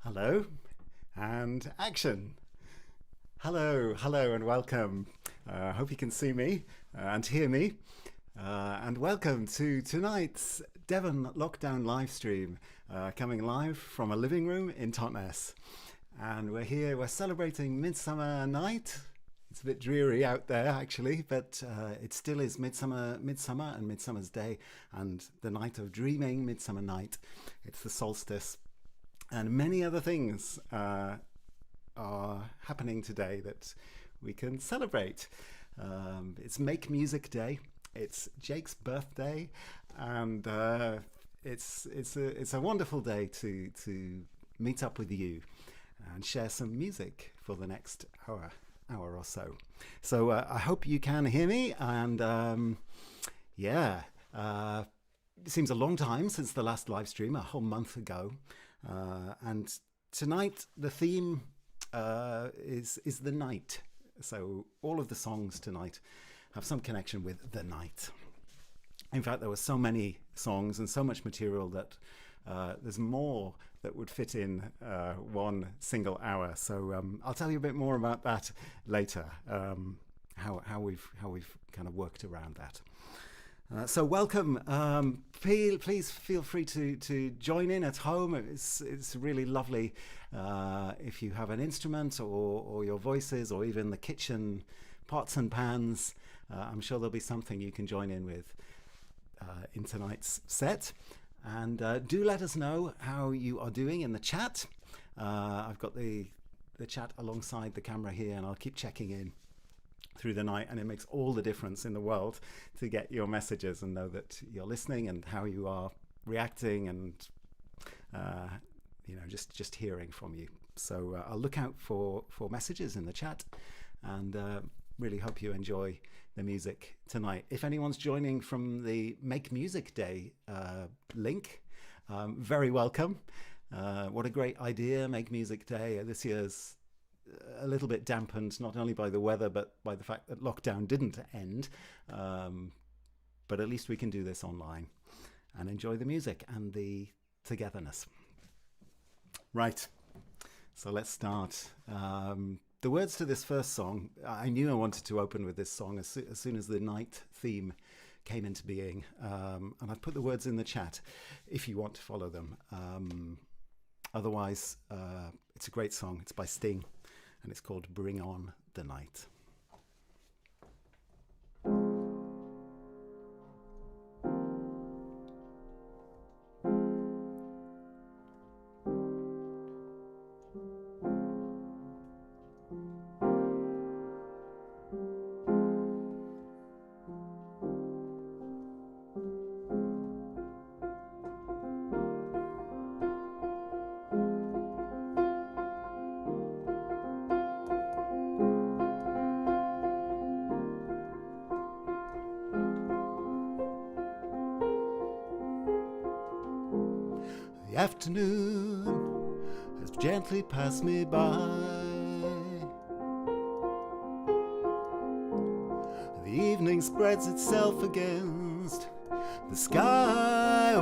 Hello, and action. Hello, and welcome. I hope you can see me and hear me. And welcome to tonight's Devon lockdown live stream, coming live from a living room in Totnes. And we're celebrating Midsummer night. It's a bit dreary out there, actually, but it still is Midsummer and Midsummer's Day, and the night of dreaming, Midsummer night. It's the solstice. And many other things are happening today that we can celebrate. It's Make Music Day. It's Jake's birthday, and it's a wonderful day to meet up with you and share some music for the next hour or so. So I hope you can hear me, and it seems a long time since the last live stream, a whole month ago. And tonight the theme is the night. So all of the songs tonight have some connection with the night. In fact, there were so many songs and so much material that there's more that would fit in one single hour. So I'll tell you a bit more about that later. How we've kind of worked around that. So welcome. Please feel free to join in at home. It's really lovely if you have an instrument or your voices or even the kitchen pots and pans. I'm sure there'll be something you can join in with in tonight's set. And do let us know how you are doing in the chat. I've got the chat alongside the camera here, and I'll keep checking in through the night, and it makes all the difference in the world to get your messages and know that you're listening and how you are reacting, and just hearing from you. So I'll look out for messages in the chat, and really hope you enjoy the music tonight. If anyone's joining from the Make Music Day link, very welcome. What a great idea, Make Music Day. This year's a little bit dampened, not only by the weather, but by the fact that lockdown didn't end. But at least we can do this online and enjoy the music and the togetherness. Right, so let's start. The words to this first song, I knew I wanted to open with this song as soon as the night theme came into being. And I've put the words in the chat if you want to follow them. Otherwise, it's a great song. It's by Sting, and it's called Bring On the Night. The afternoon has gently passed me by. The evening spreads itself against the sky,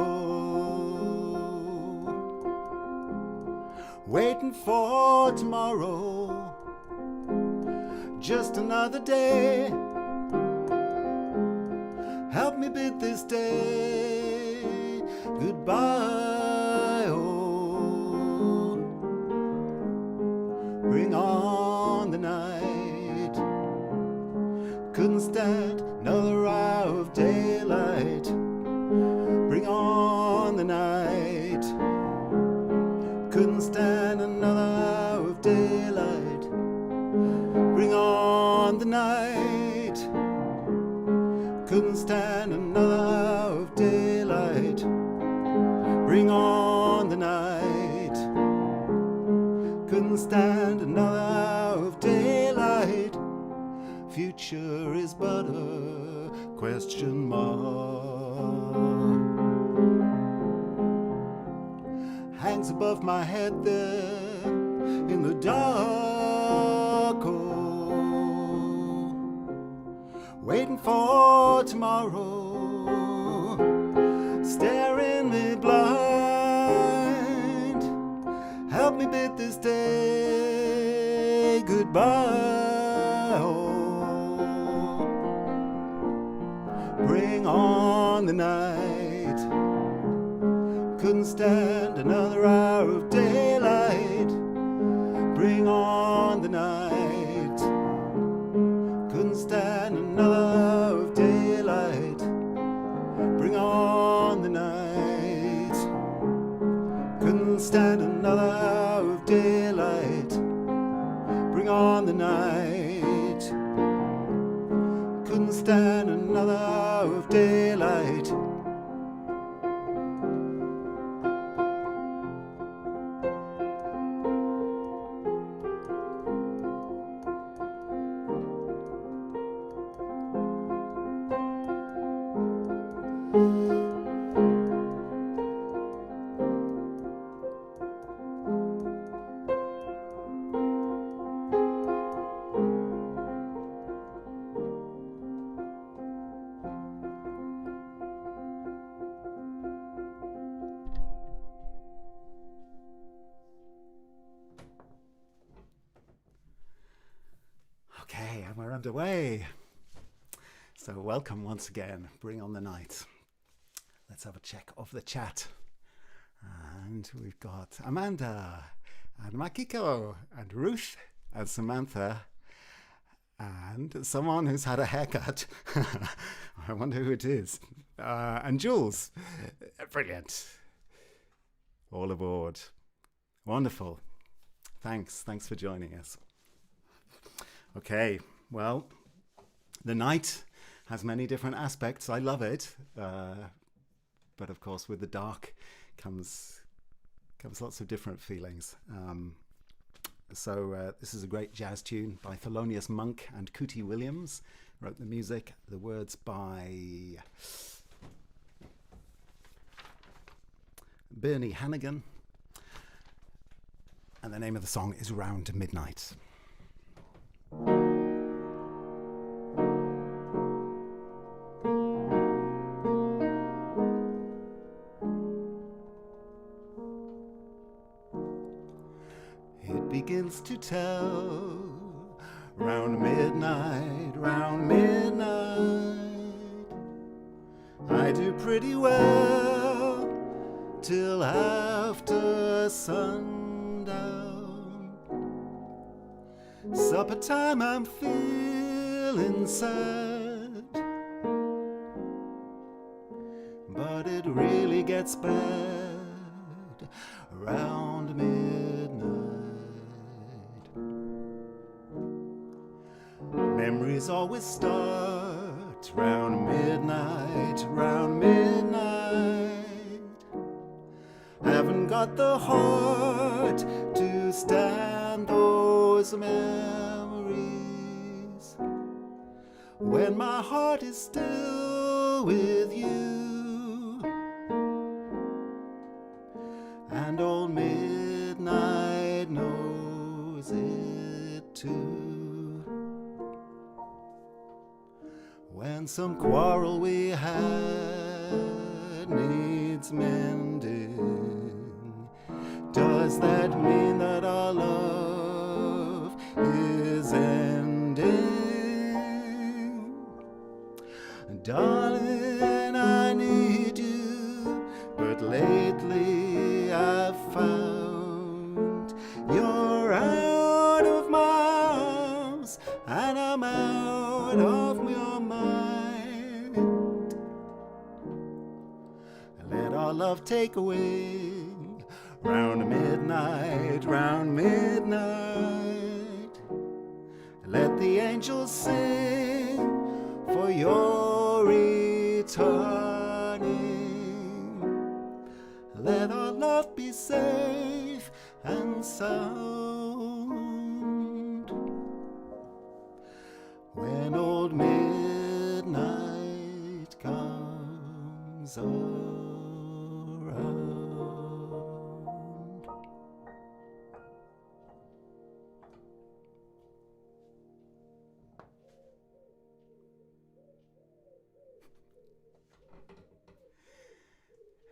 waiting for tomorrow, just another day. Help me bid this day goodbye. Bring on the night. Couldn't stand another hour of daylight. Bring on the night. Couldn't stand another hour of daylight. Bring on the night. Couldn't stand another hour of daylight. Bring on the night. Couldn't stand another hour of daylight. Future is but a question mark. Hangs above my head there in the dark, waiting for tomorrow, staring me blind. Help me let this day goodbye. Oh, bring on the night. Couldn't stand another hour of daylight. Bring on the night. Couldn't stand another hour of daylight. Bring on the night. Couldn't stand another hour of daylight. Bring on the night. Couldn't stand another hour of daylight. Okay, and we're underway. So welcome once again. Bring on the night. Let's have a check of the chat. And we've got Amanda and Makiko and Ruth and Samantha and someone who's had a haircut. I wonder who it is. And Jules. Brilliant. All aboard. Wonderful. Thanks for joining us. Okay, well, the night has many different aspects. I love it, but of course, with the dark comes lots of different feelings. So this is a great jazz tune by Thelonious Monk and Cootie Williams. Wrote the music, the words by Bernie Hannigan, and the name of the song is Round Midnight. It begins to tell round midnight, I do pretty well till after sundown. Supper time, I'm feeling sad, but it really gets bad around midnight. Memories always start round midnight, Haven't got the heart to stand those memories when my heart is still with you, and old midnight knows it too. When some quarrel we had needs mending, does that mean that our love is ending? Darling, I need you, but lately I've found you're out of my arms and I'm out of your mind. Let our love take wing round midnight, Let the angels sing for your returning. Let our love be safe and sound when old midnight comes around.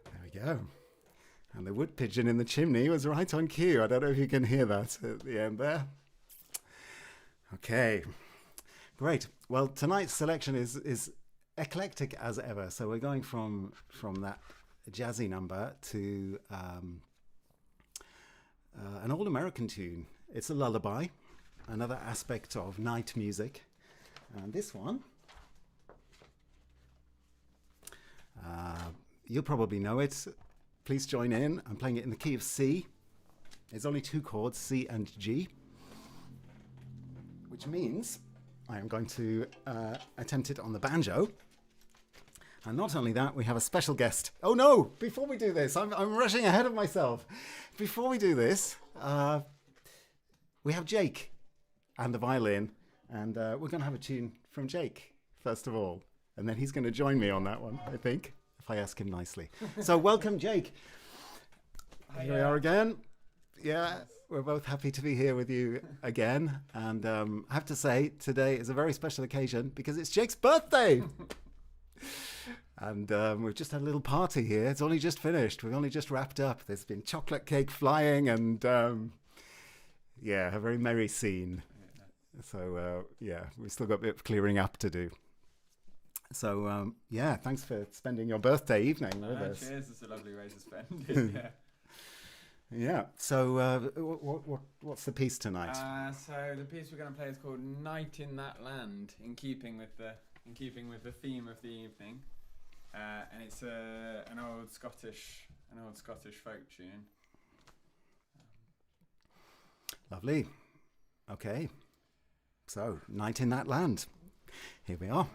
There we go. And the wood pigeon in the chimney was right on cue. I don't know if you can hear that at the end there. Okay, great. Well, tonight's selection is eclectic as ever. So we're going from that jazzy number to an old American tune. It's a lullaby, another aspect of night music. And this one, you'll probably know it. Please join in. I'm playing it in the key of C. It's only 2 chords, C and G, which means I am going to attempt it on the banjo. And not only that, we have a special guest. Oh no, before we do this, I'm rushing ahead of myself. Before we do this, we have Jake and the violin, and we're going to have a tune from Jake, first of all. And then he's going to join me on that one, I think, if I ask him nicely. So welcome, Jake. Here we are again. Yeah, we're both happy to be here with you again. And I have to say, today is a very special occasion because it's Jake's birthday. And we've just had a little party here. It's only just finished. We've only just wrapped up. There's been chocolate cake flying and, a very merry scene. So, we've still got a bit of clearing up to do. So, thanks for spending your birthday evening with us. Cheers, it's a lovely way to spend it, Yeah. So, what's the piece tonight? So the piece we're going to play is called "Night in That Land," in keeping with the theme of the evening, and it's an old Scottish folk tune. Lovely. Okay. So, "Night in That Land." Here we are.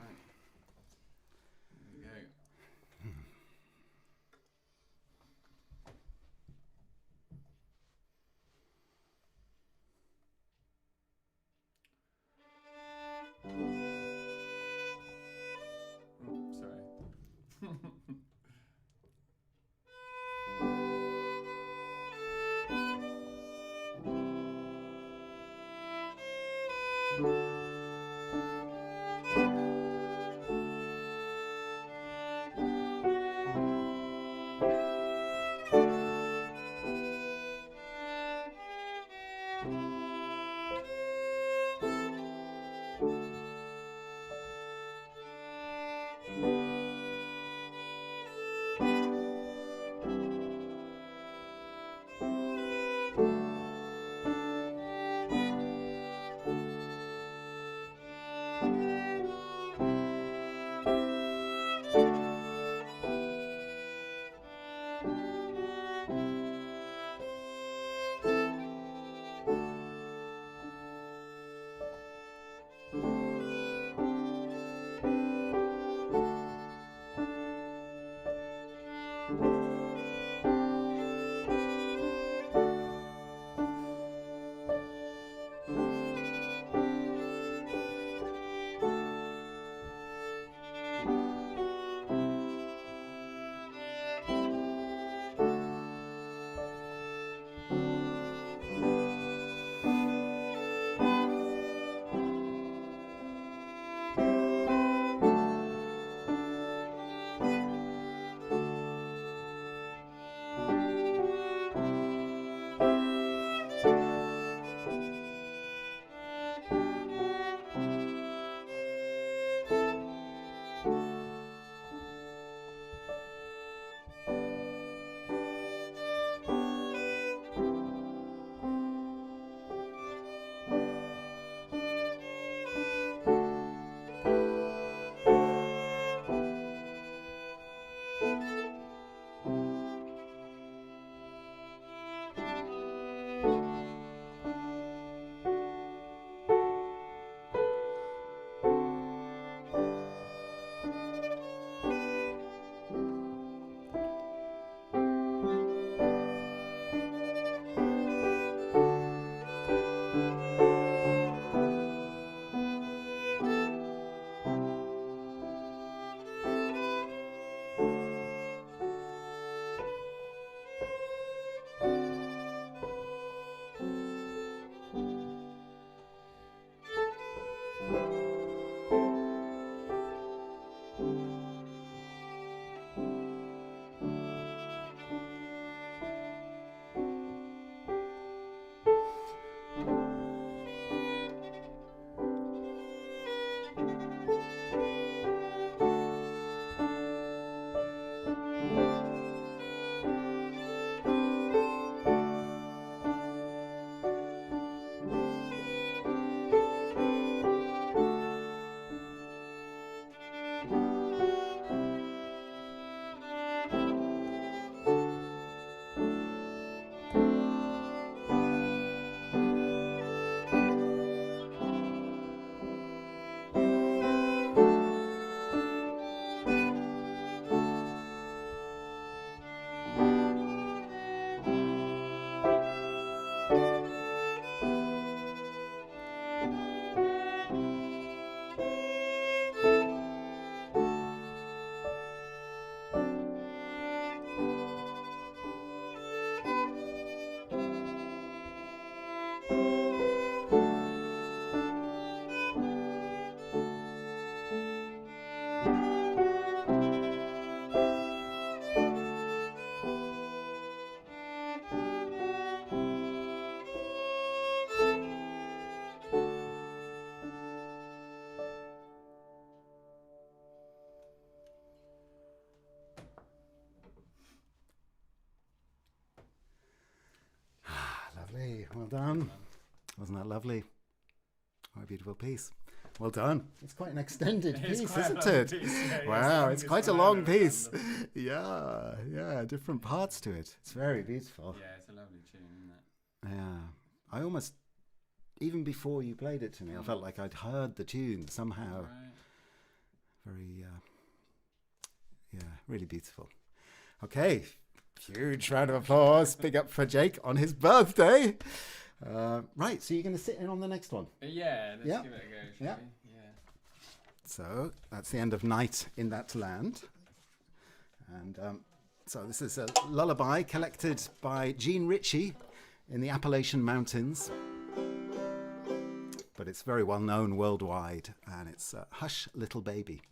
Lovely. Well done. Wasn't that lovely? What a beautiful piece. Well done. It's quite an extended piece, isn't it? Wow, it's quite a long piece. Yeah, different parts to it. It's very beautiful. Yeah, it's a lovely tune, isn't it? Yeah. I almost, even before you played it to me, I felt like I'd heard the tune somehow. Right. Very, really beautiful. Okay. Huge round of applause. Big up for Jake on his birthday. Right, so you're going to sit in on the next one. Yeah, let's give it a go, shall we? Yeah. So that's the end of Night in That Land. And so this is a lullaby collected by Jean Ritchie in the Appalachian Mountains. But it's very well known worldwide, and it's Hush Little Baby.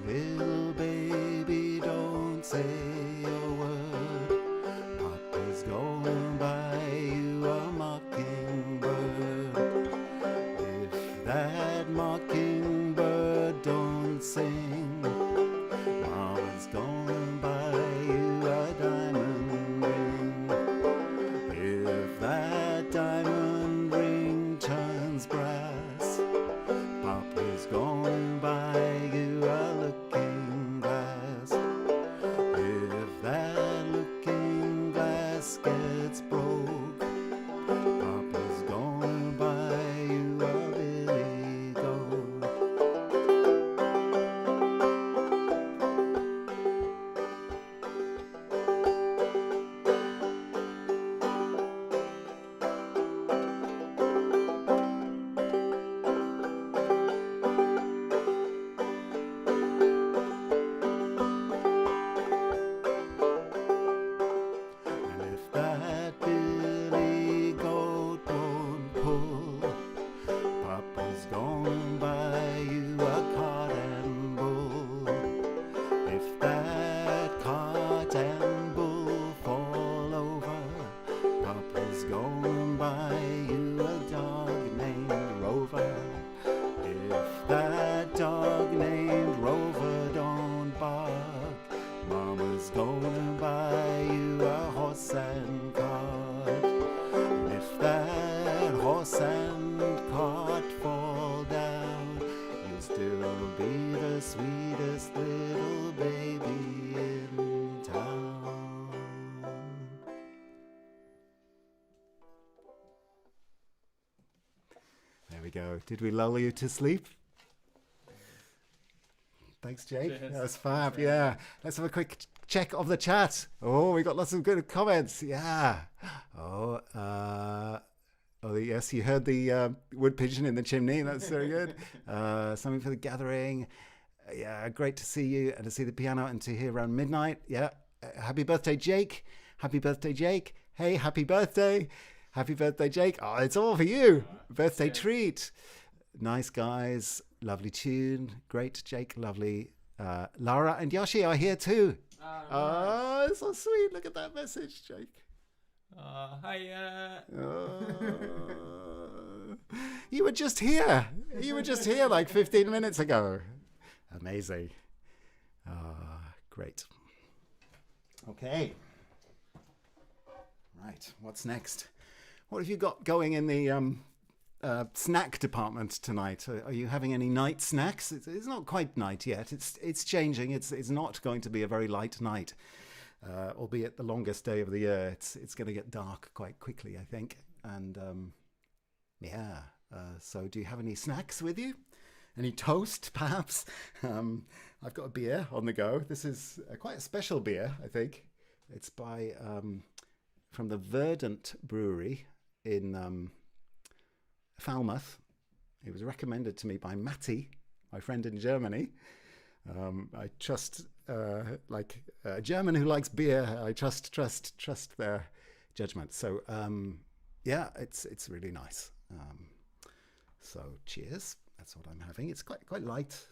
Little baby, don't say a word. Papa's going by you a mockingbird. If that mockingbird don't sing, Mama's going by you a diamond ring. If that diamond ring turns brass, Papa's going by you a looking glass. If that looking glass gets broke, Papa's going by you a billy goat. And if that billy goat won't pull, Papa's going by you a cart and bull. If that cart and bull fall over, Papa's going by you a dog named Rover. If that dog named Rover don't bark, Mama's going by you a horse and cart. And if that horse and cart fall down, you'll still be the sweetest little baby in town. There we go. Did we lull you to sleep? Thanks, Jake. Cheers. That's fab. Cheers. Yeah. Let's have a quick check of the chat. Oh, we got lots of good comments. Yeah. Oh, yes, you heard the wood pigeon in the chimney. That's very good. Something for the gathering. Yeah, great to see you and to see the piano and to hear around midnight. Yeah. Happy birthday, Jake. Happy birthday, Jake. Hey, happy birthday. Happy birthday, Jake. Oh, it's all for you. Birthday treat. nice guys, lovely tune, great Jake, lovely. Lara and Yoshi are here too. Oh, it's so sweet. Look at that message, Jake. Hiya. You were just here. You were just here like 15 minutes ago. Amazing. Great. Okay. Right, what's next? What have you got going in the snack department tonight? Are you having any night snacks? It's not quite night yet. It's changing. It's not going to be a very light night, albeit the longest day of the year. It's going to get dark quite quickly, I think. And so do you have any snacks with you? Any toast, perhaps? I've got a beer on the go. This is quite a special beer, I think. It's by from the Verdant Brewery in Falmouth. It was recommended to me by Matty, my friend in Germany. I trust, like a German who likes beer, I trust their judgment. So it's really nice. So cheers. That's what I'm having. It's quite light.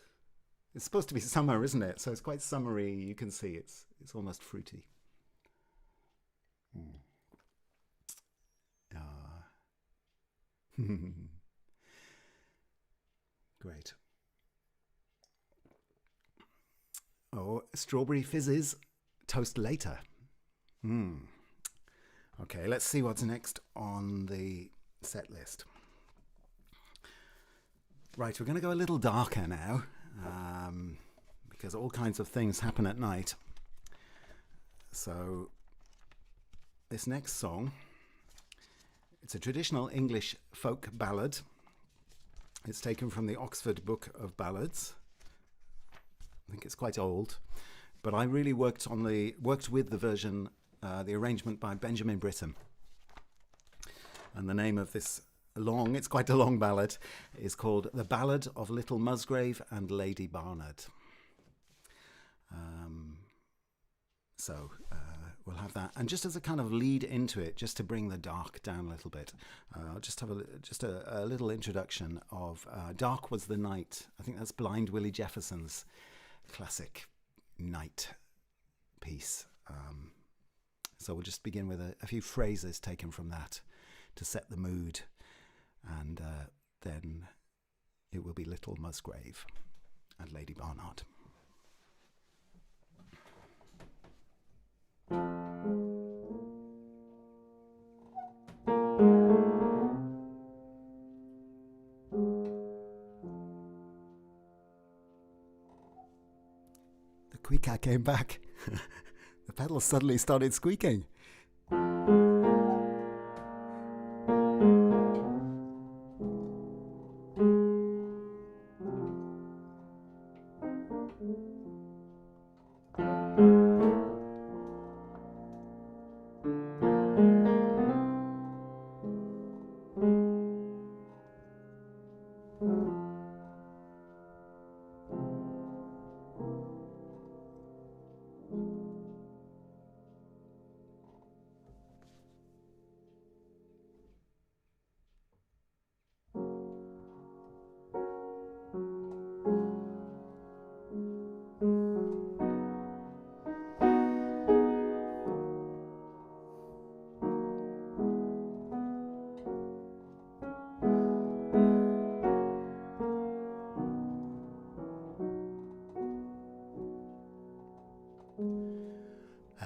It's supposed to be summer, isn't it? So it's quite summery. You can see it's almost fruity. Great. Oh, strawberry fizzes. Toast later. Okay, let's see what's next on the set list. Right, we're going to go a little darker now, because all kinds of things happen at night. So this next song, it's a traditional English folk ballad. It's taken from the Oxford Book of Ballads. I think it's quite old, but I really worked with the version, the arrangement by Benjamin Britten. And the name of this it's quite a long ballad, is called The Ballad of Little Musgrave and Lady Barnard. So we'll have that, and just as a kind of lead into it, just to bring the dark down a little bit, I'll just have a little introduction of Dark Was the Night. I think that's Blind Willie Jefferson's classic night piece. So we'll just begin with a few phrases taken from that to set the mood, and then it will be Little Musgrave and Lady Barnard. The squeaker came back. The pedals suddenly started squeaking.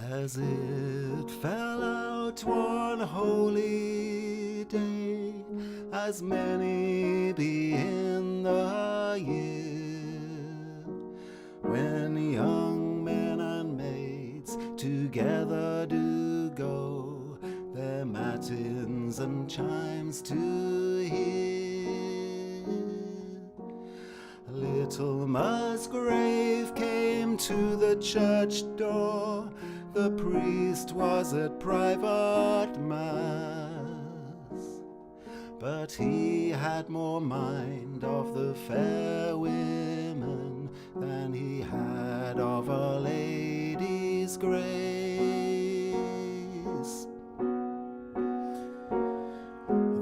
As it fell out one holy day, as many be in the year, when young men and maids together do go their matins and chimes to hear. Little Musgrave came to the church door. The priest was at private mass, but he had more mind of the fair women than he had of a lady's grace.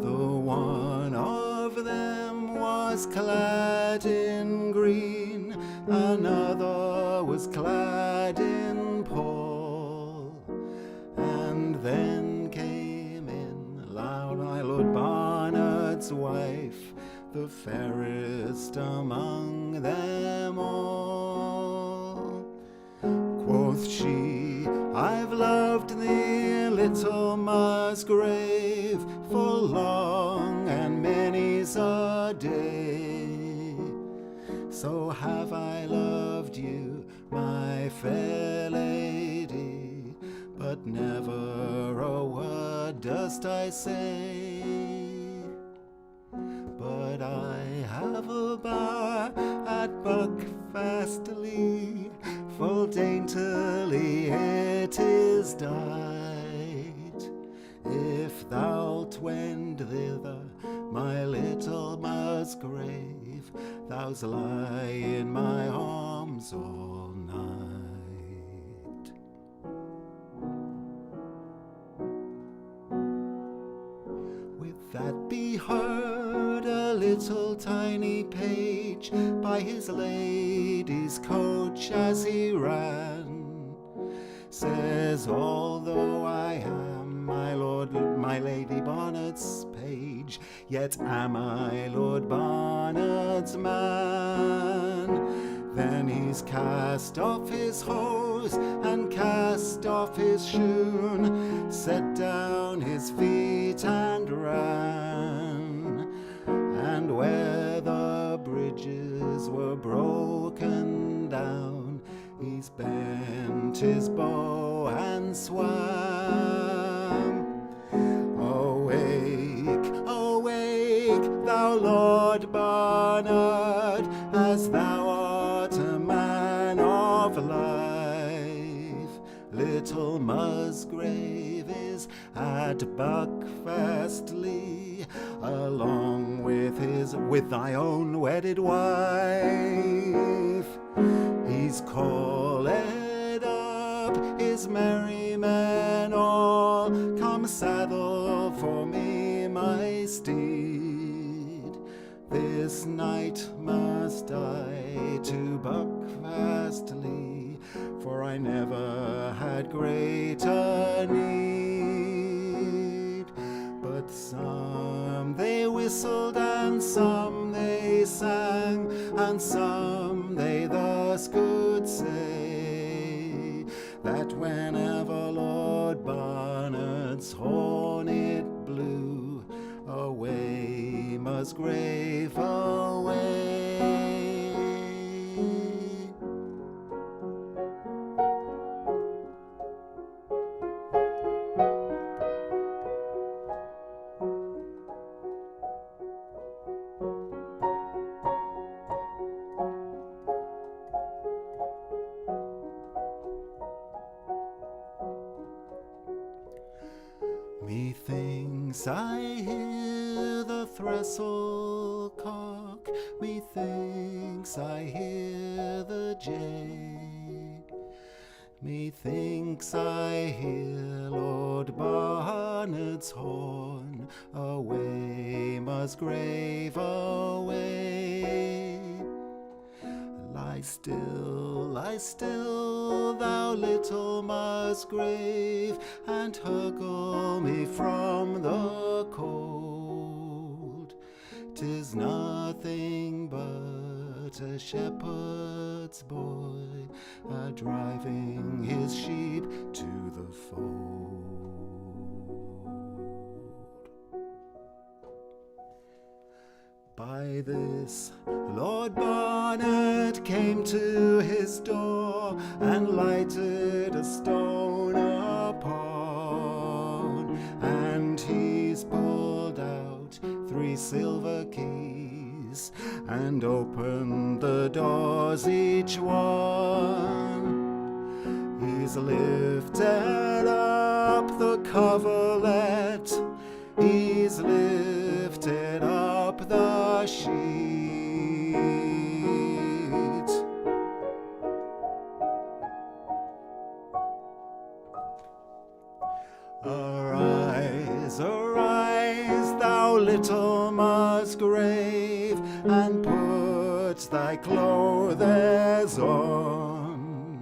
The one of them was was clad in green, another was clad in pall. And then came in loud my Lord Barnard's wife, the fairest among them all. Quoth she, I've loved thee, little Musgrave, for long and many's a day. So have I loved you, my fair lady, but never a word dost I say. But I have a bower at Buckfastleigh, full daintily it is dight. If thou'lt wend thither, my little Musgrave, thou'st lie in my arms all night. With that be heard a little tiny page by his lady's coach as he ran, says, although I am my Lady Barnard's page, yet am I Lord Barnard's man. Then he's cast off his hose and cast off his shoon, set down his feet and ran. And where the bridges were broken down, he's bent his bow and swam. Awake, awake, thou Lord Barnard, as thou art a man of life. Little Musgrave is at Buckfastleigh, along with thy own wedded wife. He's called up his merry men all, come saddle for me my steed. This night must I to Buckfastleigh, for I never had greater need. But some they whistled and some they sang, and some they thus could say, that whenever Lord Barnard's horn it blew, away Musgrave away. Methinks I hear the trestle cock, methinks I hear the jay, methinks I hear Lord Barnard's horn, away Musgrave away. Lie still, thou little Musgrave, and huggle me from the cold. 'Tis nothing but a shepherd's boy, a-driving his sheep to the fold. By this Lord Barnard came to his door, and lighted a stone upon, and he's pulled out 3 silver keys, and opened the doors each one. He's lifted up the coverlet, he's lifted up the sheet. Arise, arise, thou little Musgrave, and put thy clothes on.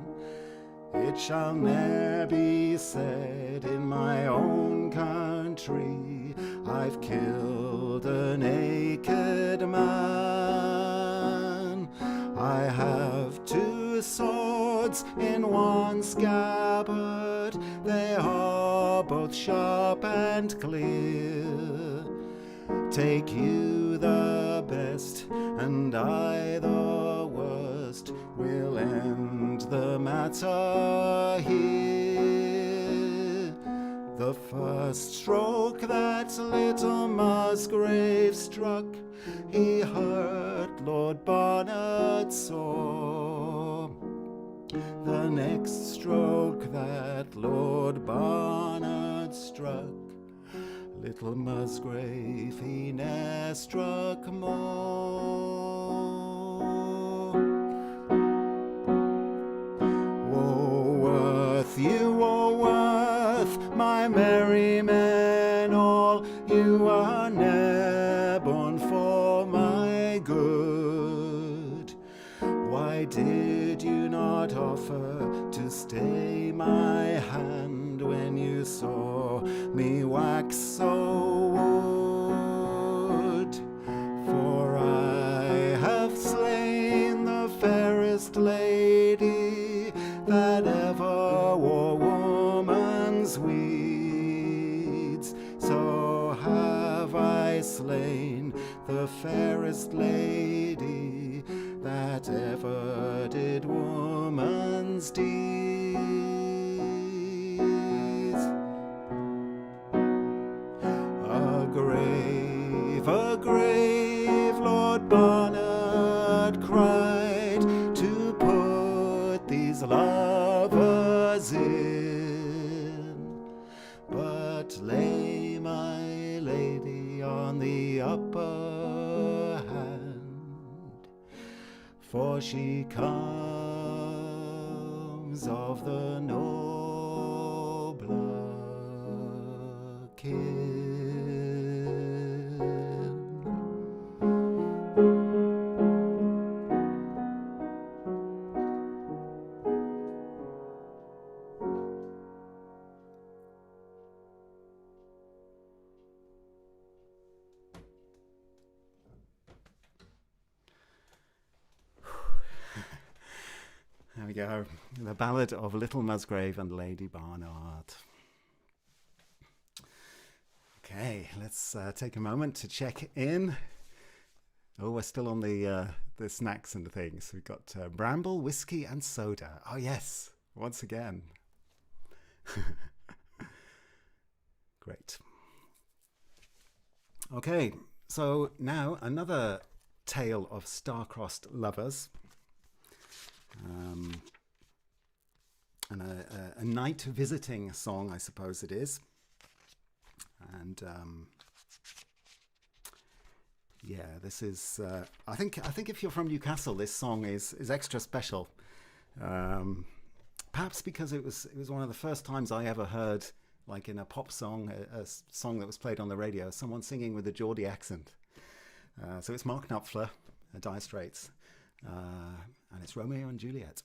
It shall ne'er be said in my own country, I've killed a naked man. I have 2 swords in one scabbard, they are both sharp and clear. Take you the best, and I the worst, we'll end the matter here. The first stroke that little Musgrave struck, he hurt Lord Barnard sore. The next stroke that Lord Barnard struck, little Musgrave he ne'er struck more. Woe worth, my merry men all, you are ne'er born for my good. Why did you not offer to stay my hand when you saw me wax so wood? For I have slain the fairest lady that ever wore woman's weeds. So have I slain the fairest lady that ever did woman's deeds. A grave, Lord Barnard cried, to put these lovers in. But lay my lady on the upper hand, for she comes of the nobler kin. There we go. The Ballad of Little Musgrave and Lady Barnard. Okay, let's take a moment to check in. Oh, we're still on the snacks and things. We've got bramble, whiskey and soda. Oh yes, once again. Great. Okay, so now another tale of star-crossed lovers. And a night visiting song, I suppose it is. And yeah, this is. I think if you're from Newcastle, this song is extra special. Perhaps because it was one of the first times I ever heard, like in a pop song, a song that was played on the radio, someone singing with a Geordie accent. So it's Mark Knopfler, Dire Straits. And it's Romeo and Juliet.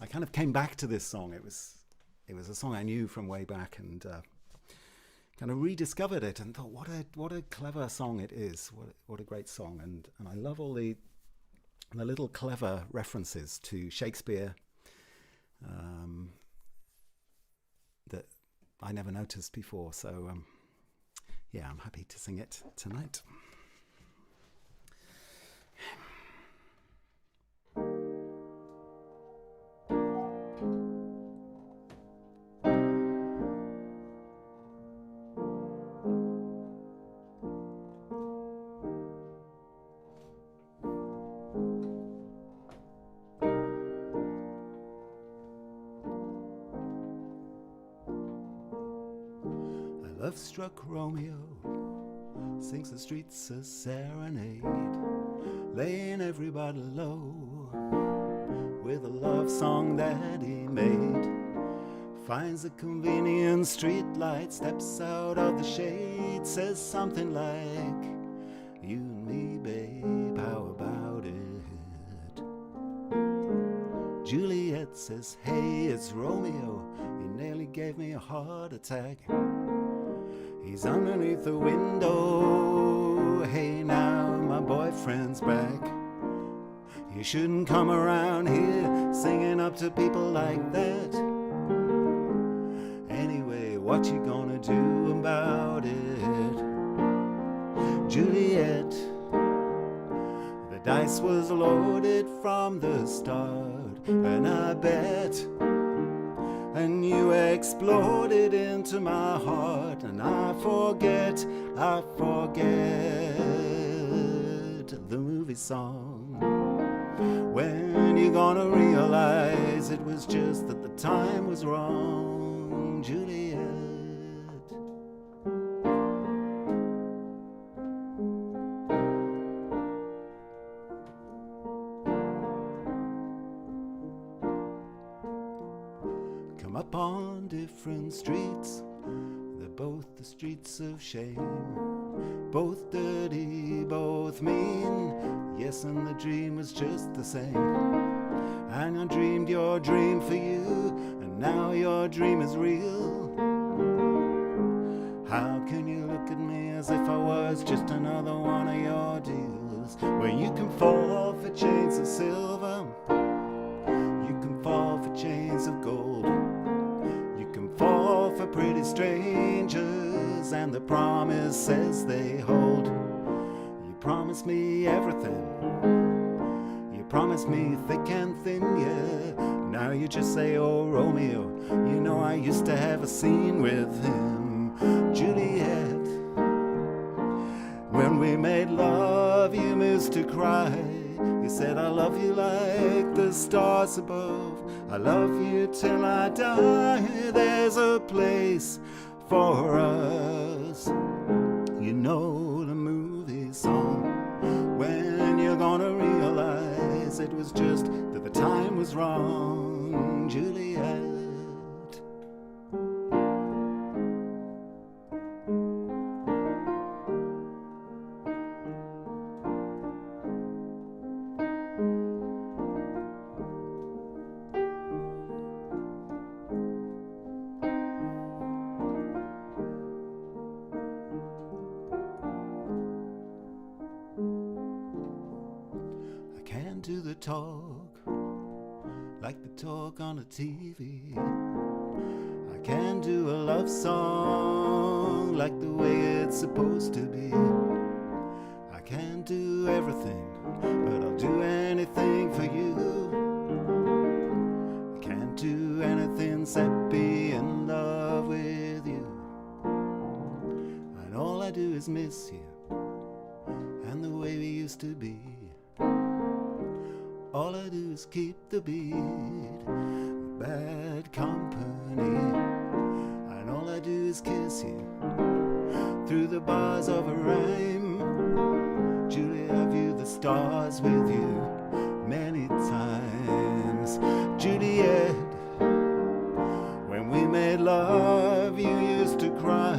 I kind of came back to this song. It was a song I knew from way back, and kind of rediscovered it and thought, what a clever song it is. What a great song, and I love all the little clever references to Shakespeare that I never noticed before. So. Yeah, I'm happy to sing it tonight. Love-struck Romeo sings the streets a serenade, laying everybody low with a love song that he made. Finds a convenient street light, steps out of the shade street says something like, you and me, babe, how about it? Juliet says, hey, it's Romeo, he nearly gave me a heart attack. He's underneath the window, hey now, my boyfriend's back. You shouldn't come around here singing up to people like that. Anyway, what you gonna do about it? Juliet, the dice was loaded from the start, and I bet, and you exploded into my heart, and I forget the movie song. When you gonna realize it was just that the time was wrong, Juliet? Come up on different streets, they're both the streets of shame. Both dirty, both mean, yes, and the dream was just the same. And I dreamed your dream for you, and now your dream is real. How can you look at me as if I was just another one of your deals? Where you can fall for chains of silver, you can fall for chains of gold, you can fall for pretty strangers and the promises they hold. You promised me everything, you promised me thick and thin, yeah. Now you just say, oh Romeo, you know I used to have a scene with him. Juliet, when we made love you used to cry. You said I love you like the stars above, I love you till I die. There's a place for us, you know the movie song. When you're gonna realize it was just that the time was wrong, Juliet? Do the talk like the talk on the TV. I can do a love song like the way it's supposed to be. I can't do everything, but I'll do anything for you. I can't do anything except be in love with you. And all I do is miss you and the way we used to be. All I do is keep the beat, bad company. And all I do is kiss you through the bars of a rhyme. Julie, I view the stars with you many times. Juliet, when we made love you used to cry.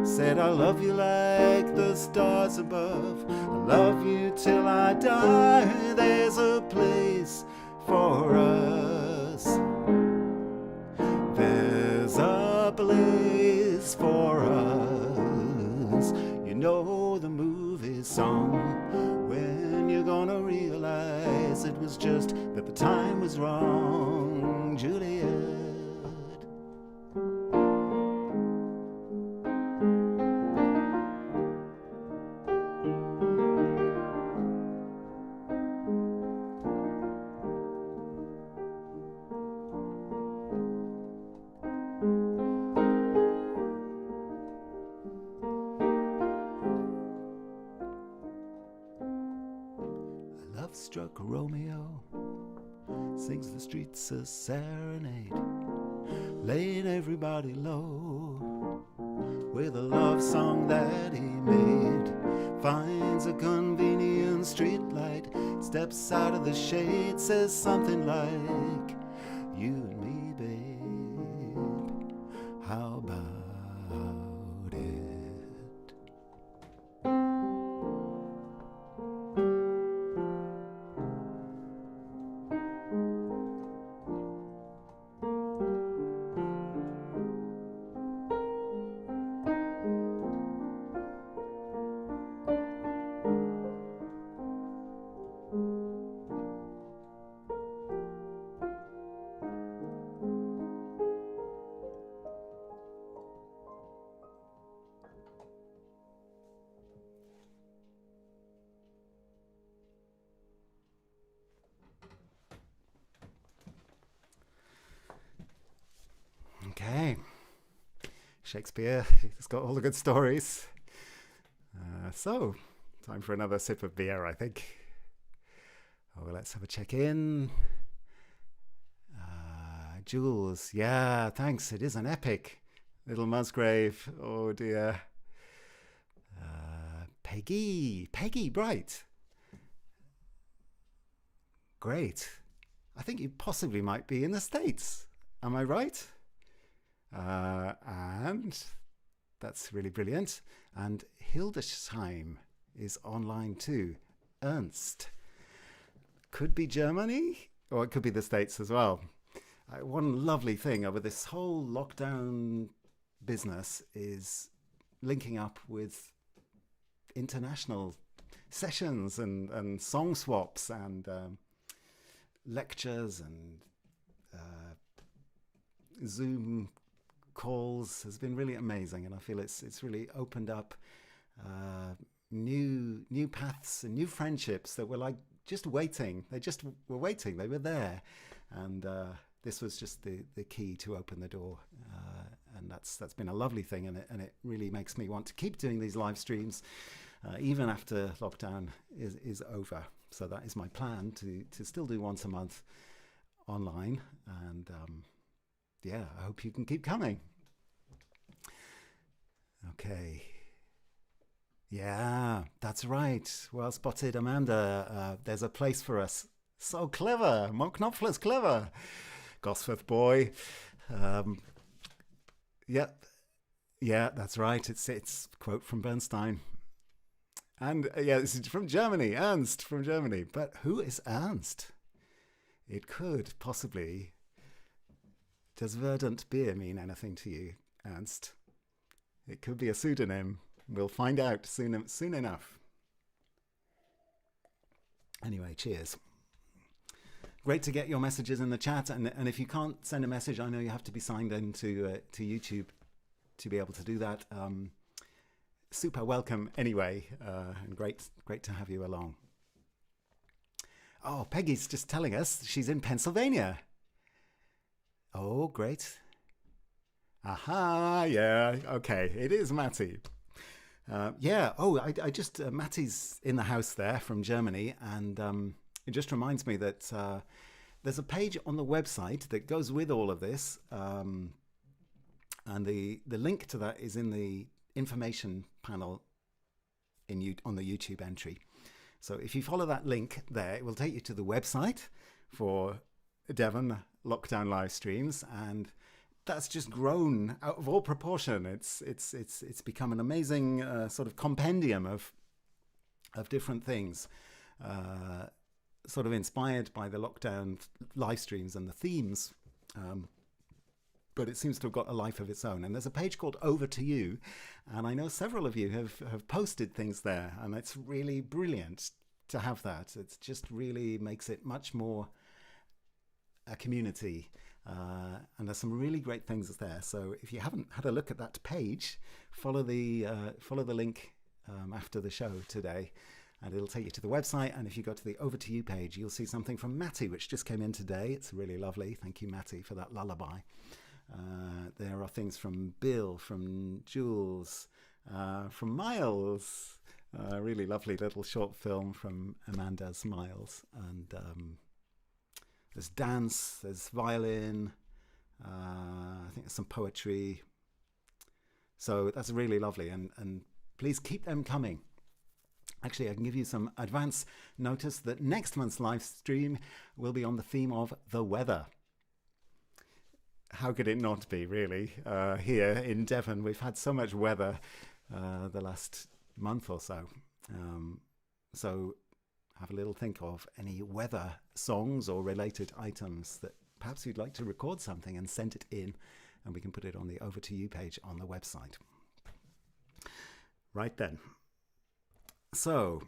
Said I love you like the stars above, I love you till I die. There's a place for us, there's a place for us, you know the movie song. When you're gonna realize it was just that the time was wrong, Juliet? Love-struck Romeo sings the streets a serenade, laying everybody low with a love song that he made. Finds a convenient street light, steps out of the shade, says something like, you and me, babe, how about it? Okay. Shakespeare, he's got all the good stories. So, time for another sip of beer, I think. Oh, let's have a check in. Jules, yeah, thanks. It is an epic. Little Musgrave, oh dear. Peggy Bright. Great. I think you possibly might be in the States. Am I right? And that's really brilliant. And Hildesheim is online too. Ernst. Could be Germany, or it could be the States as well. One lovely thing over this whole lockdown business is linking up with international sessions and song swaps and lectures and Zoom calls has been really amazing, and I feel it's really opened up new paths and new friendships that were like just waiting. They just were waiting. They were there, and this was just the key to open the door, and that's been a lovely thing, and it really makes me want to keep doing these live streams even after lockdown is over. So that is my plan, to still do once a month online, and yeah, I hope you can keep coming. Okay. Yeah, that's right. Well spotted, Amanda. There's a place for us. So clever. Mark Knopfler's clever. Gosforth boy. Yep. Yeah, that's right. It's a quote from Bernstein. And yeah, this is from Germany. Ernst from Germany. But who is Ernst? It could possibly... Does verdant beer mean anything to you, Ernst? It could be a pseudonym. We'll find out soon enough. Anyway, cheers. Great to get your messages in the chat. And if you can't send a message, I know you have to be signed in to YouTube to be able to do that. Super welcome anyway, and great to have you along. Oh, Peggy's just telling us she's in Pennsylvania. Oh, great. Aha, yeah, okay, it is Matty. Yeah, oh, I just, Matty's in the house there from Germany, and it just reminds me that there's a page on the website that goes with all of this, and the link to that is in the information panel on the YouTube entry. So if you follow that link there, it will take you to the website for Devon lockdown live streams, and that's just grown out of all proportion. It's become an amazing sort of compendium of different things, sort of inspired by the lockdown live streams and the themes. But it seems to have got a life of its own. And there's a page called Over to You, and I know several of you have posted things there, and it's really brilliant to have that. It just really makes it much more a community, and there's some really great things there. So if you haven't had a look at that page, follow the link after the show today, and it'll take you to the website. And if you go to the Over to You page, you'll see something from Matty, which just came in today. It's really lovely. Thank you, Matty, for that lullaby. There are things from Bill, from Jules, from Miles, a really lovely little short film from Amanda's Miles, and there's dance, there's violin, I think there's some poetry. So that's really lovely, and please keep them coming. Actually, I can give you some advance notice that next month's live stream will be on the theme of the weather. How could it not be, really? Here in Devon, we've had so much weather the last month or so. So have a little think of any weather songs or related items that perhaps you'd like to record something and send it in, and we can put it on the Over to You page on the website. Right then. So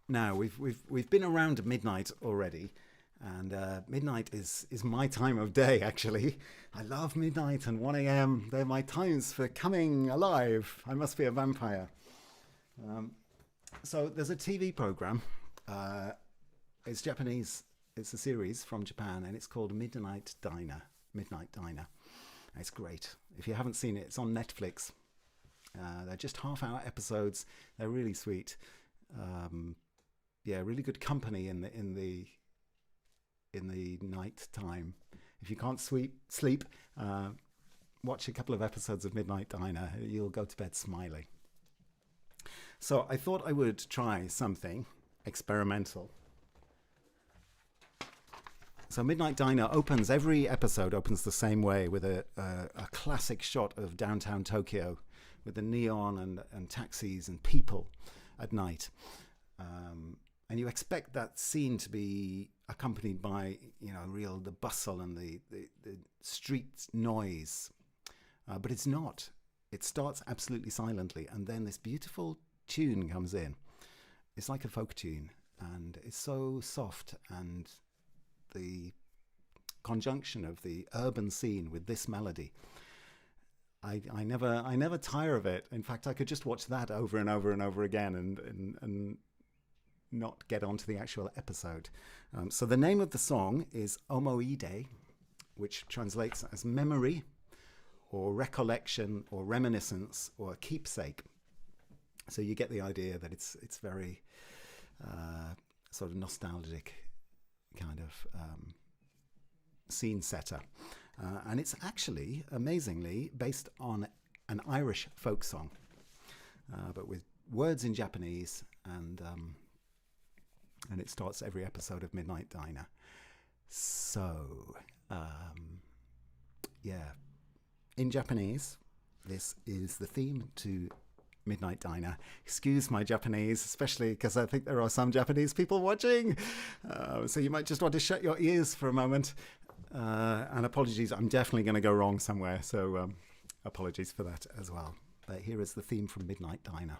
now we've been around midnight already. And midnight is my time of day, actually. I love midnight and 1 a.m. They're my times for coming alive. I must be a vampire. So there's a TV program. It's Japanese. It's a series from Japan, and it's called Midnight Diner. It's great. If you haven't seen it, it's on Netflix. They're just half-hour episodes. They're really sweet. Really good company in the night time. If you can't sleep, watch a couple of episodes of Midnight Diner. You'll go to bed smiling. So I thought I would try something experimental. So Midnight Diner every episode opens the same way, with a classic shot of downtown Tokyo with the neon and taxis and people at night. And you expect that scene to be accompanied by, the bustle and the street noise. But it's not. It starts absolutely silently, and then this beautiful tune comes in. It's like a folk tune, and it's so soft, and the conjunction of the urban scene with this melody, I never tire of it. In fact, I could just watch that over and over and over again and not get onto the actual episode. So the name of the song is Omoide, which translates as memory or recollection or reminiscence or keepsake. So you get the idea that it's very sort of nostalgic kind of scene setter. And it's actually, amazingly, based on an Irish folk song, but with words in Japanese, and it starts every episode of Midnight Diner. So, in Japanese, this is the theme to Midnight Diner. Excuse my Japanese, especially because I think there are some Japanese people watching, so you might just want to shut your ears for a moment, and apologies, I'm definitely going to go wrong somewhere, so apologies for that as well. But here is the theme from Midnight Diner.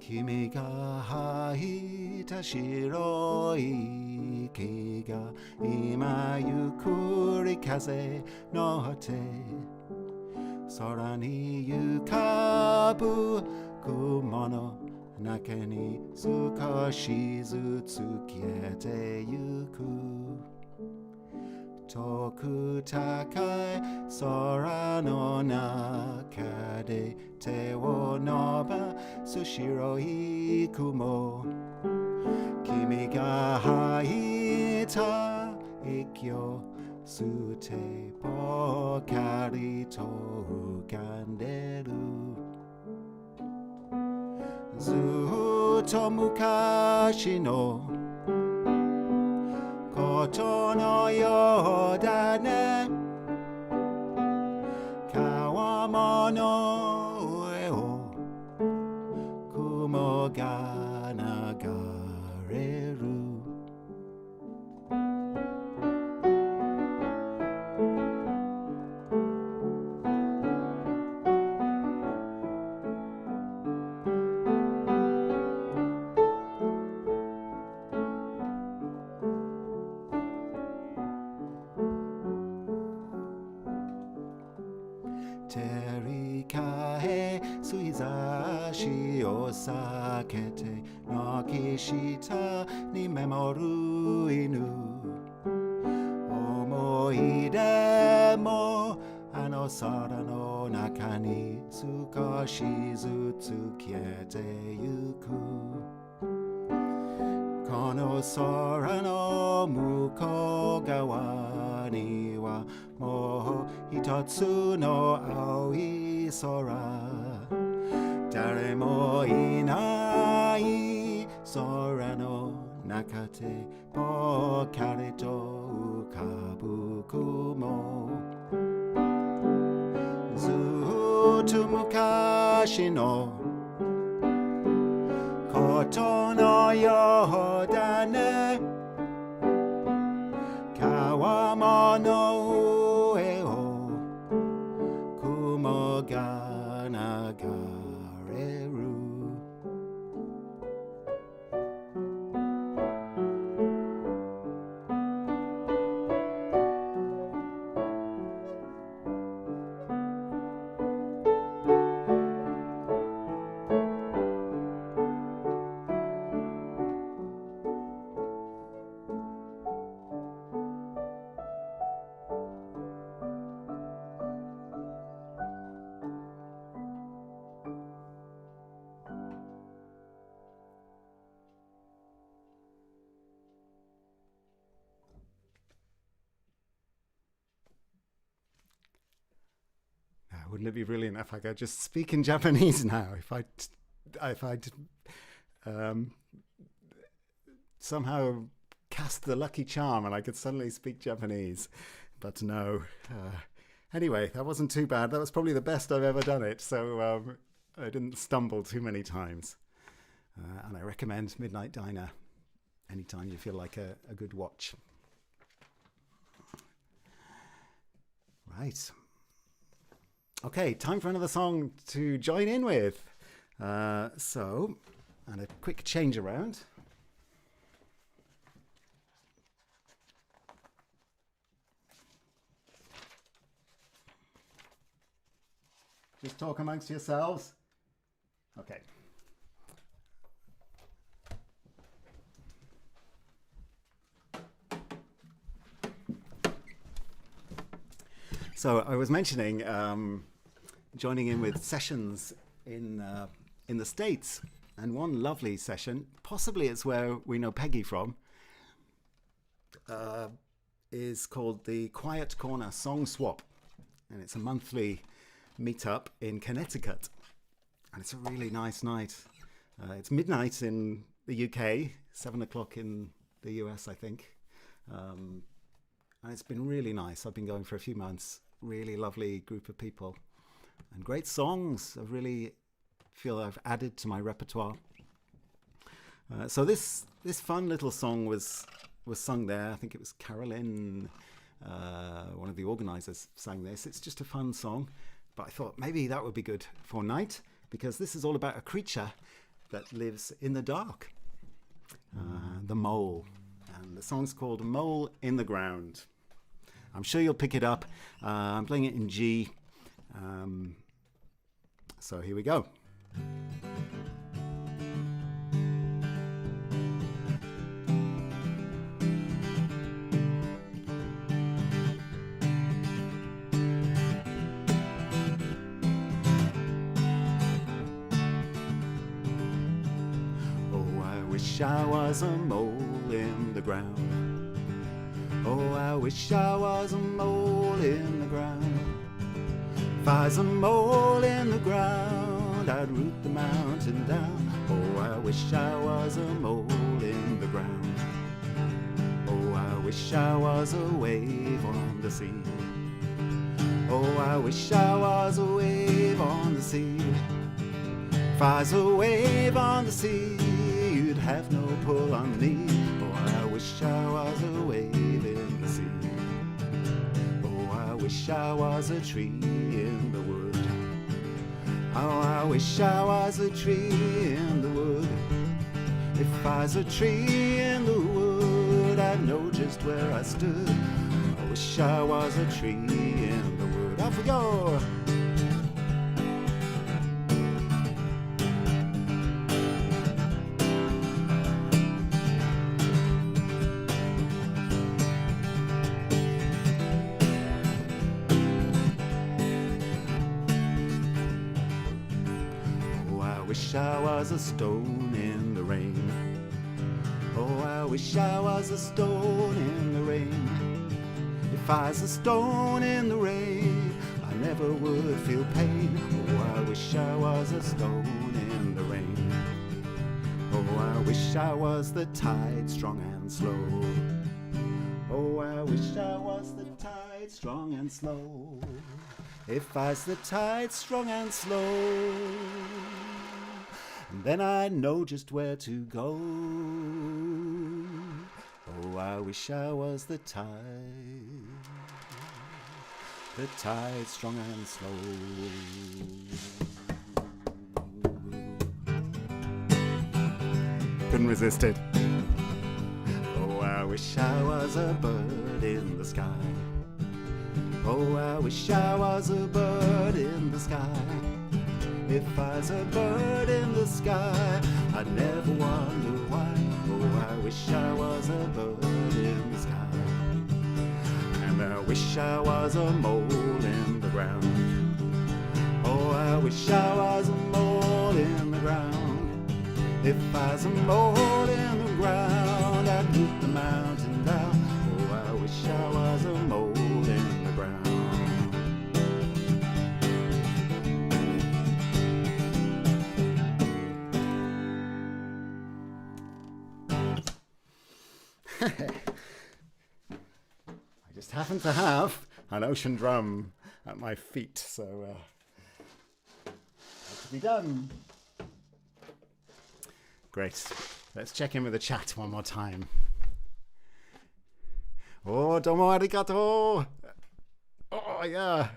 Kimi ga haita shiroi ike ga ima yukuri kaze no te sora ni yukabu kumo no naka ni sukoshi zutsu kiete yuku Toku takai sora no naka de te wo noba sushiro ikumo Kimi ga haita ikyo sute pokari to ukanderu Zuto mukashi no koto no yo da ne kawamono ue o kumo ga nagareru Terikae suizashi o sakete Nakishita ni memoru inu Omoide mo ano sara no naka ni Sukoshi zutsu kiete yuku Kono sora no muko gawa ni wa Mo hitotsu no aoi sora Dare mo inai sora no nakate Pokare to ukabuku mo Zutu mukashi no Koto no yo da ne Kawamono ga nagareru wouldn't it be brilliant if I could just speak in Japanese now? If I somehow cast the lucky charm and I could suddenly speak Japanese. But no. Anyway, that wasn't too bad. That was probably the best I've ever done it. So I didn't stumble too many times. And I recommend Midnight Diner anytime you feel like a good watch. Right. Okay, time for another song to join in with. And a quick change around. Just talk amongst yourselves. Okay. So I was mentioning joining in with sessions in the States, and one lovely session, possibly it's where we know Peggy from, is called the Quiet Corner Song Swap, and it's a monthly meet-up in Connecticut, and it's a really nice night. It's midnight in the UK, 7 o'clock in the US, I think, and it's been really nice. I've been going for a few months. Really lovely group of people and great songs. I really feel I've added to my repertoire. So this fun little song was sung there. I think it was Carolyn, one of the organisers, sang this. It's just a fun song, but I thought maybe that would be good for night, because this is all about a creature that lives in the dark, the mole, and the song's called Mole in the Ground. I'm sure you'll pick it up. I'm playing it in G. So here we go. Oh, I wish I was a mole in the ground. Oh, I wish I was a mole in the ground. If I was a mole in the ground, I'd root the mountain down. Oh, I wish I was a mole in the ground. Oh, I wish I was a wave on the sea. Oh, I wish I was a wave on the sea. If I was a wave on the sea, you'd have no pull on me. Oh, I wish I was a wave in the sea. Oh, I wish I was a tree in the wood. Oh, I wish I was a tree in the wood. If I was a tree in the wood, I'd know just where I stood. I wish I was a tree in the wood. Off we go! I was a stone in the rain. Oh, I wish I was a stone in the rain. If I was a stone in the rain, I never would feel pain. Oh, I wish I was a stone in the rain. Oh, I wish I was the tide, strong and slow. Oh, I wish I was the tide, strong and slow. If I was the tide, strong and slow, then I know just where to go. Oh, I wish I was the tide strong and slow. Couldn't resist it. Oh, I wish I was a bird in the sky. Oh, I wish I was a bird in the sky. If I was a bird in the sky, I'd never wonder why. Oh, I wish I was a bird in the sky. And I wish I was a mole in the ground. Oh, I wish I was a mole in the ground. If I was a mole in the ground, I'd root the mountain down. Oh, I wish I was a mole in the ground. happen to have an ocean drum at my feet, so that to be done. Great. Let's check in with the chat one more time. Oh, domo arigato. Oh, yeah.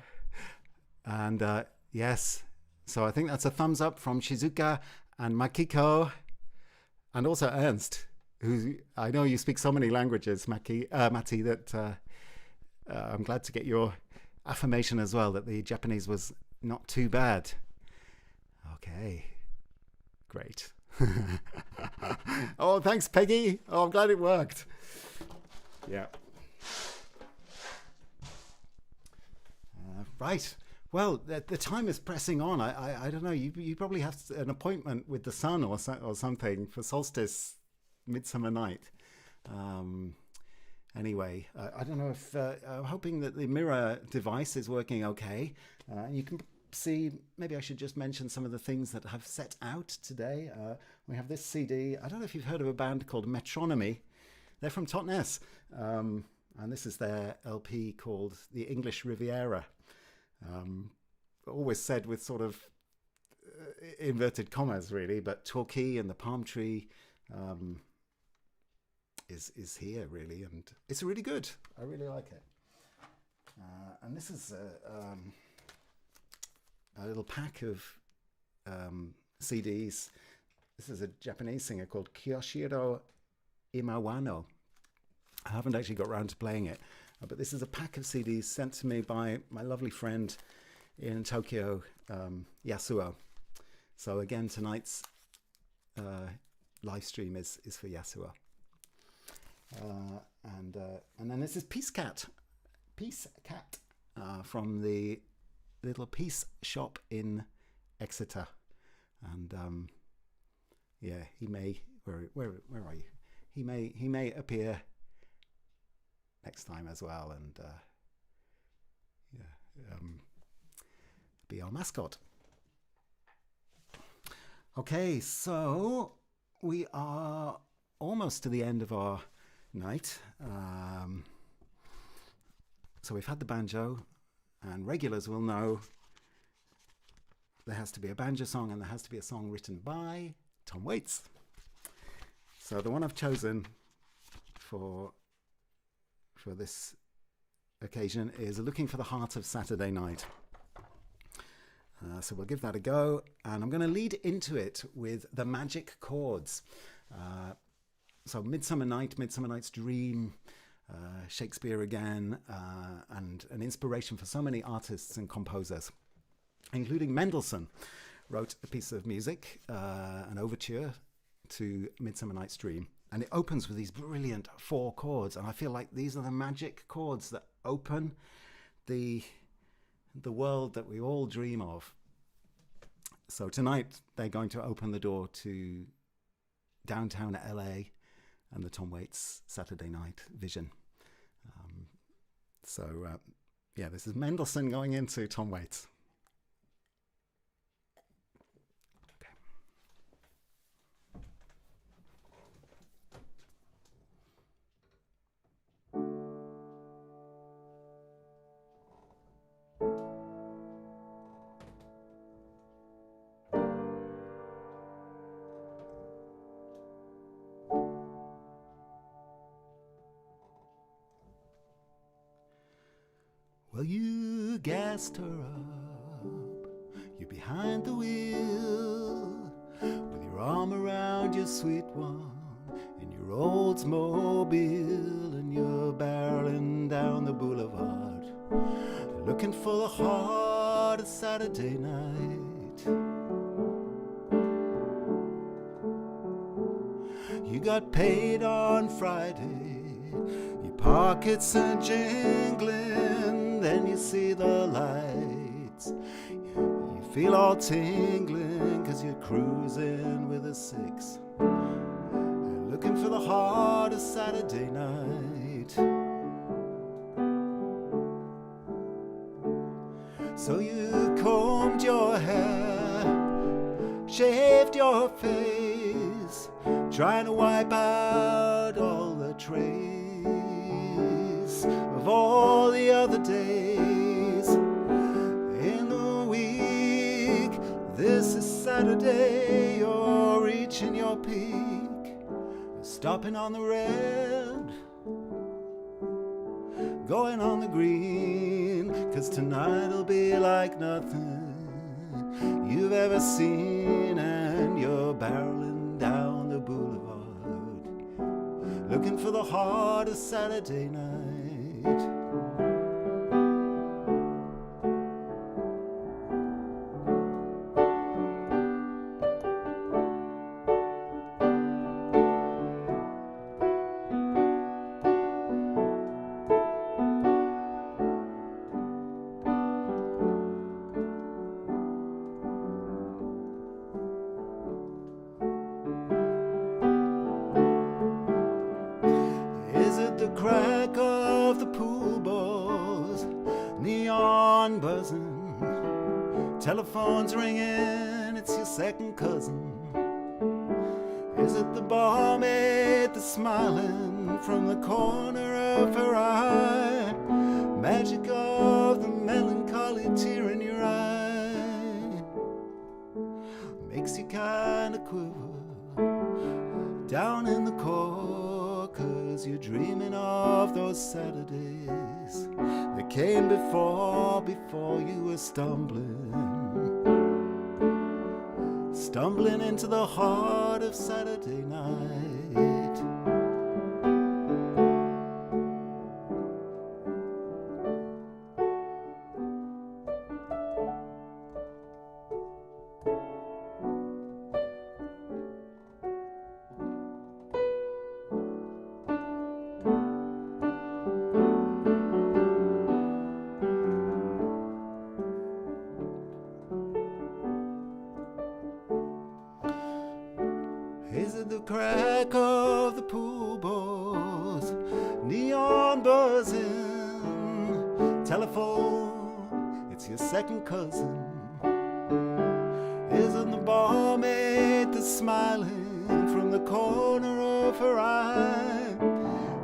And yes, so I think that's a thumbs up from Shizuka and Makiko, and also Ernst, who I know you speak so many languages, Matti, that I'm glad to get your affirmation as well, that the Japanese was not too bad. Okay, great. Oh, thanks, Peggy. Oh, I'm glad it worked. Yeah. Right. Well, the time is pressing on. I don't know. You probably have an appointment with the sun or something for solstice, Midsummer Night. Anyway, I don't know if I'm hoping that the mirror device is working okay. You can see. Maybe I should just mention some of the things that I've set out today. We have this CD. I don't know if you've heard of a band called Metronomy. They're from Totnes, and this is their LP called The English Riviera. Always said with sort of inverted commas, really, but Torquay and the palm tree is here, really, and it's really good. I really like it. And this is a little pack of CDs. This is a Japanese singer called Kyoshiro Imawano. I haven't actually got around to playing it, but this is a pack of CDs sent to me by my lovely friend in Tokyo, Yasuo. So again, tonight's live stream is for Yasuo. And then this is Peace Cat from the little Peace shop in Exeter. And yeah, he may, where are you? He may appear next time as well, and be our mascot. Okay, so we are almost to the end of our night. So we've had the banjo, and regulars will know there has to be a banjo song and there has to be a song written by Tom Waits. So the one I've chosen for this occasion is Looking for the Heart of Saturday Night. So we'll give that a go, and I'm going to lead into it with the magic chords. So Midsummer Night's Dream, Shakespeare again, and an inspiration for so many artists and composers, including Mendelssohn wrote a piece of music, an overture to Midsummer Night's Dream, and it opens with these brilliant 4 chords, and I feel like these are the magic chords that open the world that we all dream of. So tonight they're going to open the door to downtown LA and the Tom Waits Saturday Night vision. Yeah, this is Mendelssohn going into Tom Waits. Well, you gassed her up, you're behind the wheel, with your arm around your sweet one, in your Oldsmobile, and you're barreling down the boulevard, looking for the heart of Saturday night. You got paid on Friday, your pockets are jingling, then you see the lights, you feel all tingling, 'cause you're cruising with a 6, looking for the heart of Saturday night. So you combed your hair, shaved your face, trying to wipe out all the trace of of all the other days in the week. This is Saturday, you're reaching your peak, stopping on the red, going on the green, 'cause tonight'll be like nothing you've ever seen, and you're barreling down the boulevard looking for the heart of Saturday night. The crack of the pool balls, neon buzzing, telephones ringing, it's your second cousin. Is it the barmaid that's smiling from the corner of her eye? Magic of the melancholy tear in your eye makes you kinda quiver down in the core, 'cause you're dreaming of those Saturdays that came before you were stumbling into the heart of Saturday night. Is it the crack of the pool balls, neon buzzing, telephone, it's your second cousin? Is it the barmaid that's smiling from the corner of her eye?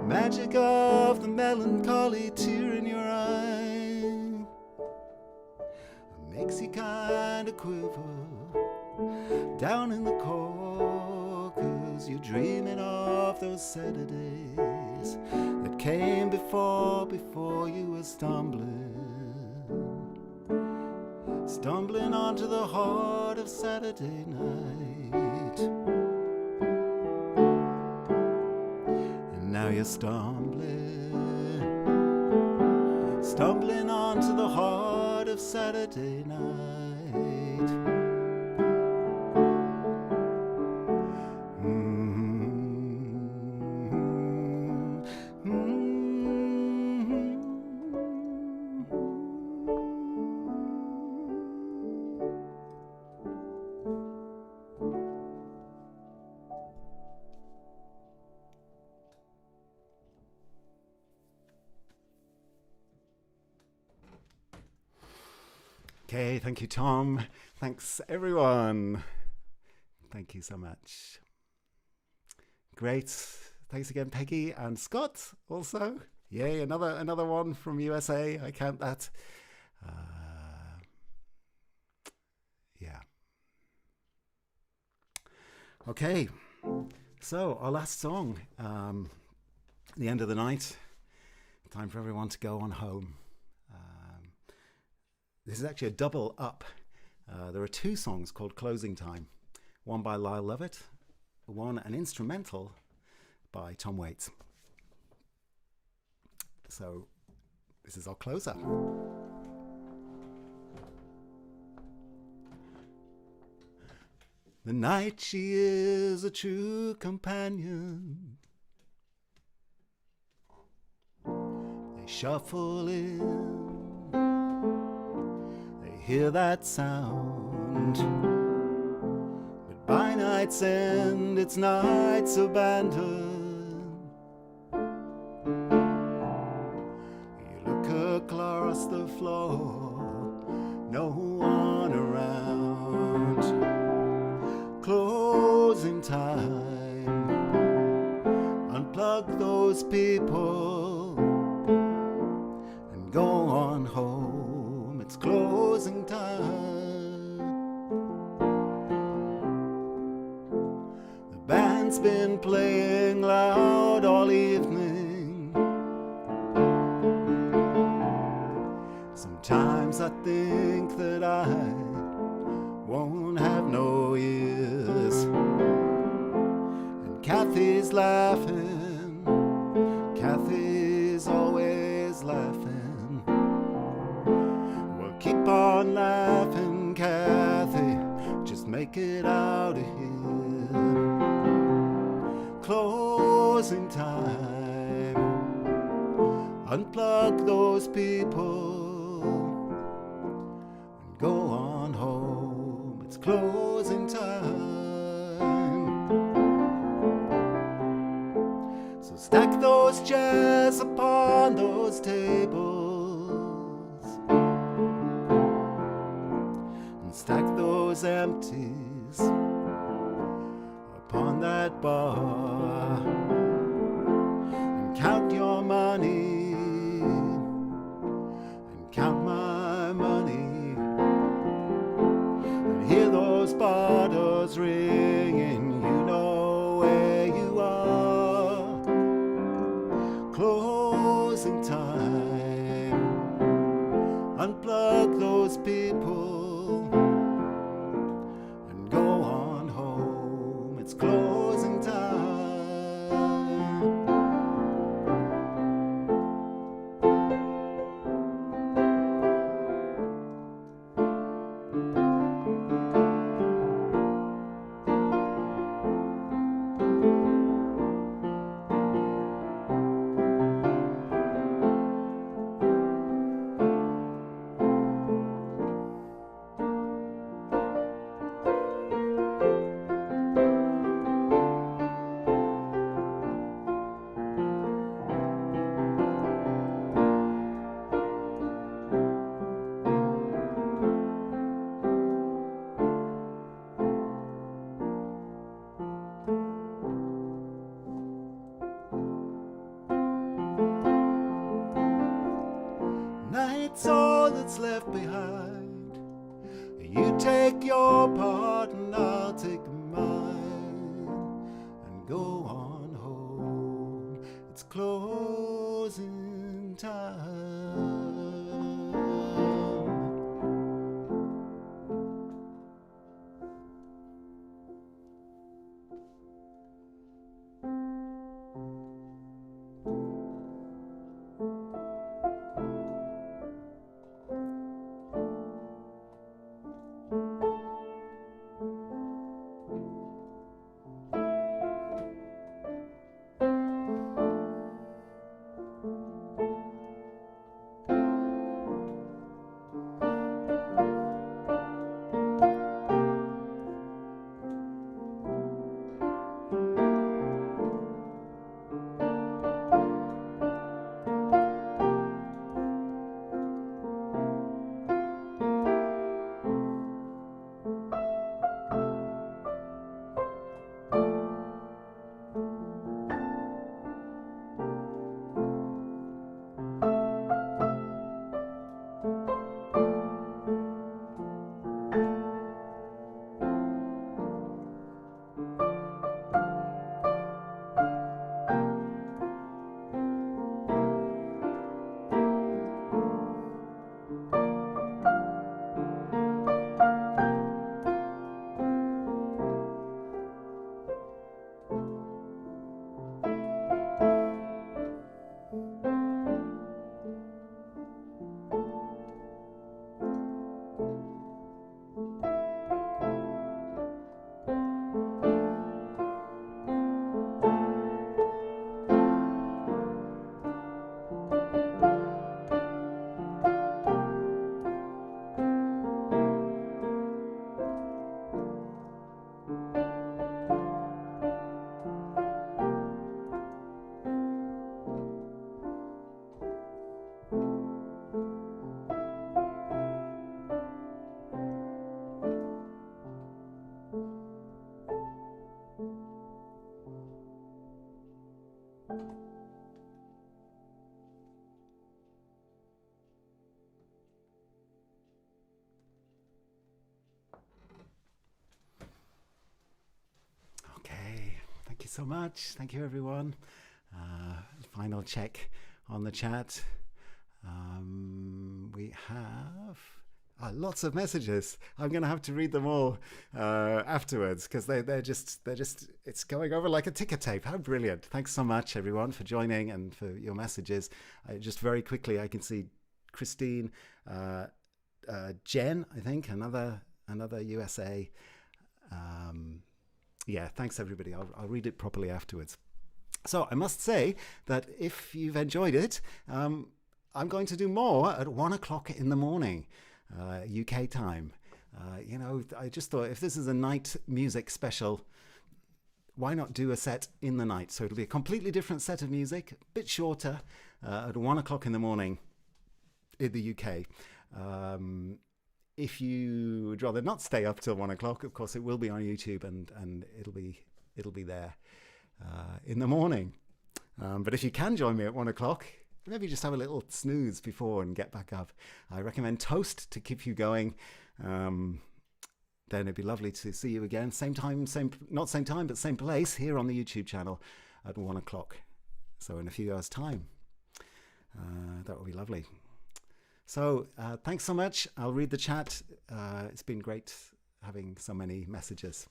Magic of the melancholy tear in your eye makes you kinda quiver down in the core, 'cause you're dreaming of those Saturdays that came before you were stumbling onto the heart of Saturday night. And now you're stumbling onto the heart of Saturday night. Okay, thank you, Tom. Thanks, everyone. Thank you so much. Great. Thanks again, Peggy and Scott, also. Yay, another one from USA. I count that. Yeah. Okay, so our last song. The end of the night. Time for everyone to go on home. This is actually a double up. There are two songs called Closing Time. One by Lyle Lovett, one an instrumental by Tom Waits. So this is our closer. The night she is a true companion. They shuffle in. Hear that sound, but by night's end it's nights abandoned. You look across the floor, no one around. Closing time, unplug those people closing time. The band's been playing loud all evening. Sometimes I think that I won't have no ears. And Kathy's laughing, Kathy's always laughing. Well, keep on laughing, Kathy, just make it out of here. Closing time, unplug those people and go on home. It's closing time. So stack those chairs upon those tables and stack those empties upon that bar, and count your money and count my money, and hear those bottles ringing. You know where you are. Closing time, unplug those people and go on home. It's closing time. Night's all that's left behind. You take your part and I'll take mine and go on home. It's closing time. so much. Thank you, everyone. Final check on the chat. We have lots of messages. I'm going to have to read them all afterwards because they're just it's going over like a ticker tape. How brilliant. Thanks so much, everyone, for joining and for your messages. Just very quickly, I can see Christine, Jen, I think, another USA. Yeah, thanks, everybody. I'll read it properly afterwards. So I must say that if you've enjoyed it, I'm going to do more at 1 o'clock in the morning, UK time. I just thought if this is a night music special, why not do a set in the night? So it'll be a completely different set of music, a bit shorter, at 1 o'clock in the morning in the UK. If you would rather not stay up till 1 o'clock, of course, it will be on YouTube and it'll be there in the morning. But if you can join me at 1 o'clock, maybe just have a little snooze before and get back up. I recommend Toast to keep you going. Then it'd be lovely to see you again. Same time, not same time, but same place here on the YouTube channel at 1 o'clock. So in a few hours' time. That would be lovely. So thanks so much. I'll read the chat. It's been great having so many messages.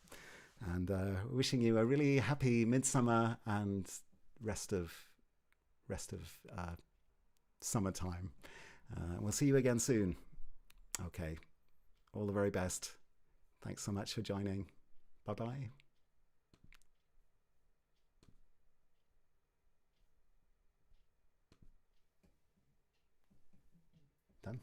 And wishing you a really happy midsummer and rest of summertime. We'll see you again soon. Okay. All the very best. Thanks so much for joining. Bye-bye. Done.